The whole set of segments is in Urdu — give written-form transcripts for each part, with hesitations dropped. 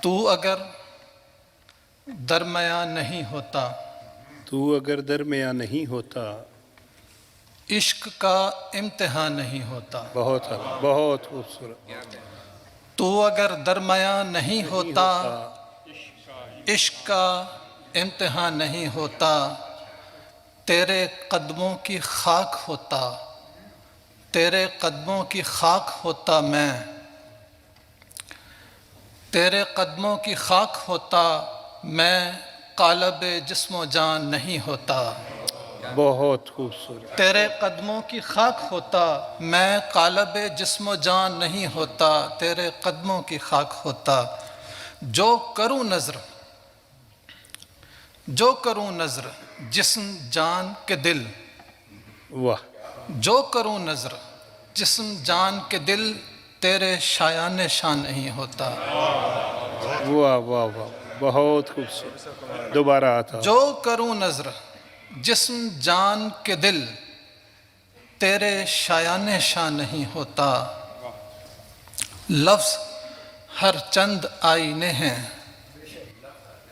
تو اگر درمیان نہیں ہوتا، تو اگر درمیان نہیں ہوتا، عشق کا امتحان نہیں ہوتا۔ بہت خوبصورت۔ تو اگر درمیان نہیں ہوتا، عشق کا امتحان نہیں ہوتا، تیرے قدموں کی خاک ہوتا، تیرے قدموں کی خاک ہوتا میں، تیرے قدموں کی خاک ہوتا میں، قالب جسم و جان نہیں ہوتا۔ بہت خوبصورت۔ تیرے قدموں کی خاک ہوتا میں، قالب جسم و جان نہیں ہوتا، تیرے قدموں کی خاک ہوتا۔ جو کروں نظر، جو کروں نظر جسم جان کے دل، واہ جو کروں نظر جسم جان کے دل، تیرے شایان شان نہیں ہوتا۔ واہ واہ واہ، بہت خوبصورت۔ دوبارہ آتا۔ جو کروں نظر جسم جان کے دل، تیرے شایان شان نہیں ہوتا۔ لفظ ہر چند آئینے ہیں،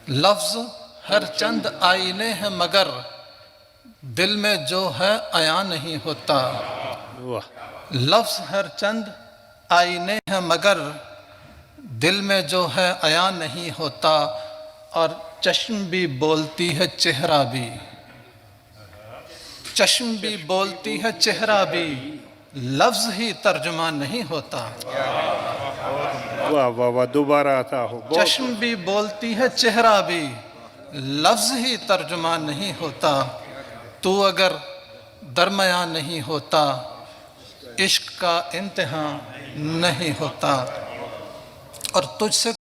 لفظ ہر چند آئینے ہیں، مگر دل میں جو ہے عیاں نہیں ہوتا۔ واہ لفظ ہر چند آئینے ہیں، مگر دل میں جو ہے عیاں نہیں ہوتا۔ اور چشم بھی بولتی ہے چہرہ بھی، چشم بھی بولتی ہے چہرہ بھی، لفظ ہی ترجمان نہیں ہوتا۔ واہ واہ واہ، دوبارہ آتا ہو۔ چشم بھی بولتی ہے چہرہ بھی، لفظ ہی ترجمان نہیں ہوتا۔ تو اگر درمیان نہیں ہوتا، عشق کا امتحان نہیں ہوتا۔ اور تجھ سے